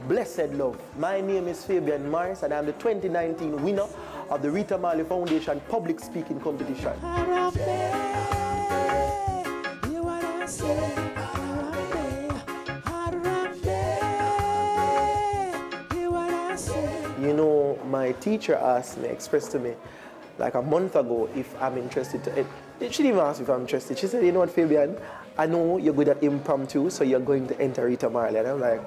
blessed love. My name is Fabian Morris and I'm the 2019 winner of the Rita Marley Foundation Public Speaking Competition. You know, my teacher expressed to me like a month ago if I'm interested to. She didn't even ask if I'm interested. She said, you know what, Fabian, I know you're good at impromptu, so you're going to enter Rita Marley. And I'm like,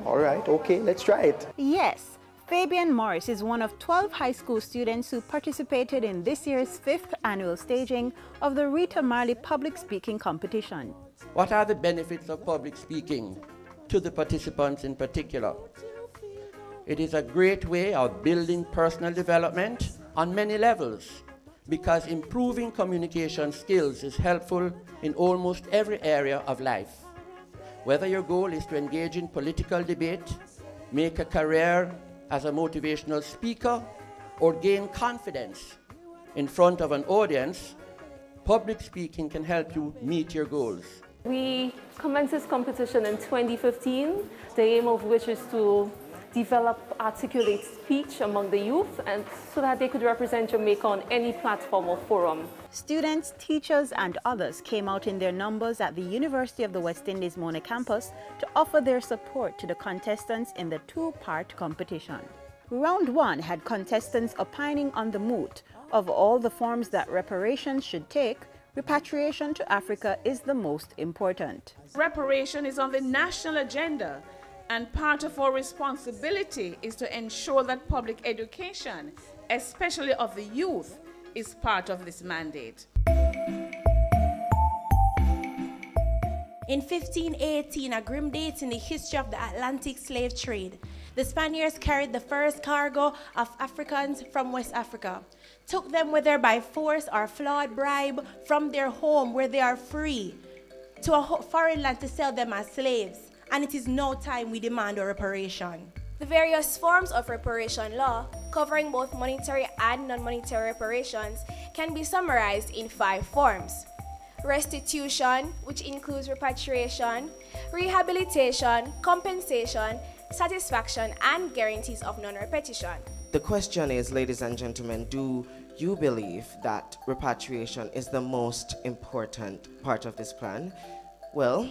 all right, okay, let's try it. Yes, Fabian Morris is one of 12 high school students who participated in this year's 5th annual staging of the Rita Marley Public Speaking Competition. What are the benefits of public speaking to the participants in particular? It is a great way of building personal development on many levels, because improving communication skills is helpful in almost every area of life. Whether your goal is to engage in political debate, make a career as a motivational speaker, or gain confidence in front of an audience, public speaking can help you meet your goals. We commenced this competition in 2015, the aim of which is to develop articulate speech among the youth and so that they could represent Jamaica on any platform or forum. Students, teachers and others came out in their numbers at the University of the West Indies Mona campus to offer their support to the contestants in the two-part competition. Round 1 had contestants opining on the moot of all the forms that reparations should take. Repatriation to Africa is the most important. Reparation is on the national agenda, and part of our responsibility is to ensure that public education, especially of the youth, is part of this mandate. In 1518, a grim date in the history of the Atlantic slave trade, the Spaniards carried the first cargo of Africans from West Africa, took them whether by force or flawed bribe from their home where they are free, to a foreign land to sell them as slaves. And it is now time we demand a reparation. The various forms of reparation law, covering both monetary and non-monetary reparations, can be summarized in 5 forms. Restitution, which includes repatriation, rehabilitation, compensation, satisfaction, and guarantees of non-repetition. The question is, ladies and gentlemen, do you believe that repatriation is the most important part of this plan? Well,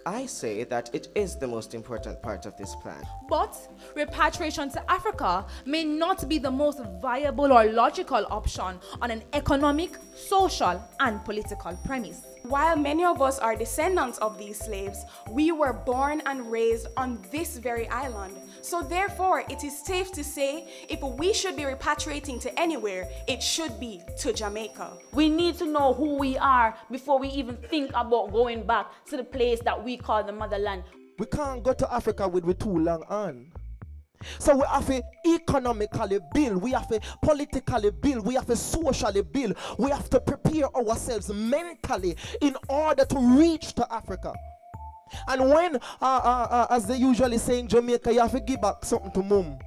I say that it is the most important part of this plan. But repatriation to Africa may not be the most viable or logical option on an economic, social, and political premise. While many of us are descendants of these slaves, we were born and raised on this very island. So therefore, it is safe to say, if we should be repatriating to anywhere, it should be to Jamaica. We need to know who we are before we even think about going back to the place that we call the motherland. We can't go to Africa with too long on. So we have to economically build, we have to politically build, we have to socially build, we have to prepare ourselves mentally in order to reach to Africa. And when, as they usually say in Jamaica, you have to give back something to mum.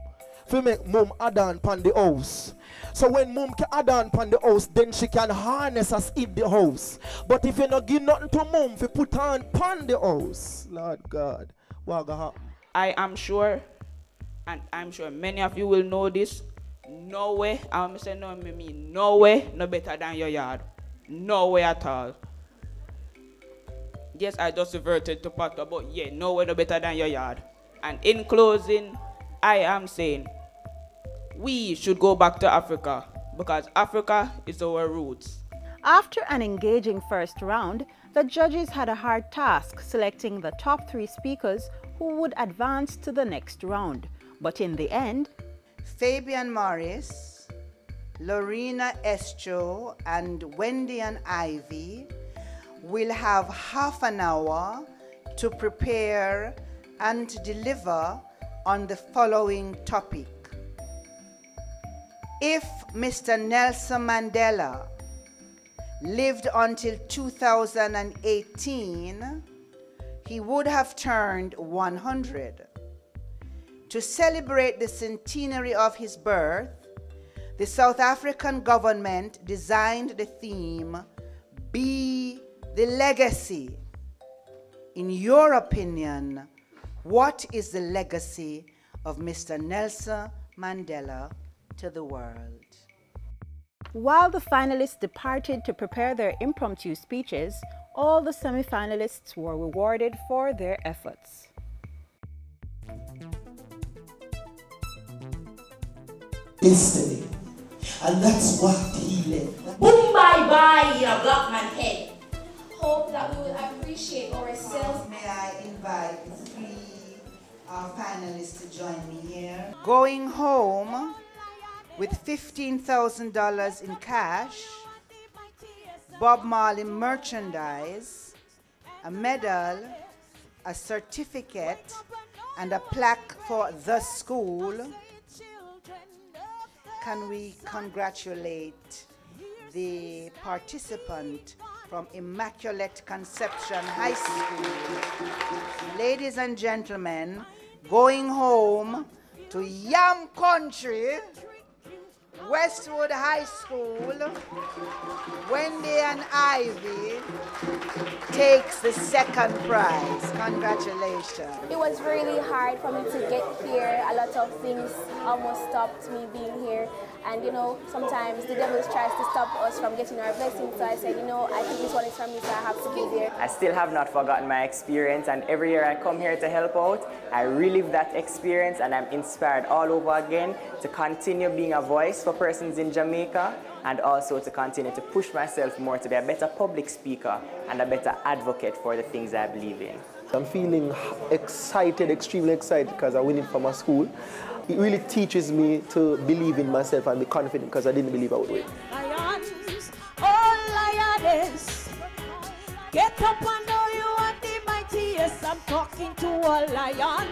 To make mum add on pan the house. So when mum can add on pan the house, then she can harness us in the house. But if you not give nothing to mum, if you put on pan the house, Lord God, what gonna happen? I am sure, and I'm sure many of you will know this, no way, I'm saying no, me mean no way, no better than your yard. No way at all. Yes, I just reverted to Pato, but yeah, no way no better than your yard. And in closing, I am saying, we should go back to Africa, because Africa is our roots. After an engaging first round, the judges had a hard task selecting the top 3 speakers who would advance to the next round. But in the end, Fabian Morris, Lorena Estro, and Wendy and Ivy will have half an hour to prepare and to deliver on the following topic. If Mr. Nelson Mandela lived until 2018, he would have turned 100. To celebrate the centenary of his birth, the South African government designed the theme, Be the Legacy. In your opinion, What is the legacy of Mr. Nelson Mandela to the world? While the finalists departed to prepare their impromptu speeches, all the semi-finalists were rewarded for their efforts. Yesterday, and that's what he left. Boom, bye bye, you black man head. Hope that we will appreciate ourselves. May I invite the three finalists to join me here? Going home with $15,000 in cash, Bob Marley merchandise, a medal, a certificate, and a plaque for the school. Can we congratulate the participant from Immaculate Conception High School? Ladies and gentlemen, going home to Yam Country, Westwood High School, Wendy and Ivy takes the second prize. Congratulations. It was really hard for me to get here. A lot of things almost stopped me being here. And you know, sometimes the devil tries to stop us from getting our blessings. So I said, you know, I think this one is from me, so I have to be there. I still have not forgotten my experience, and every year I come here to help out, I relive that experience, and I'm inspired all over again to continue being a voice for persons in Jamaica, and also to continue to push myself more to be a better public speaker and a better advocate for the things I believe in. I'm feeling excited, extremely excited, because I win it from my school. It really teaches me to believe in myself and be confident, because I didn't believe I would win. Lions, oh lioness, get up and know you are the mightiest. I'm talking to a lion.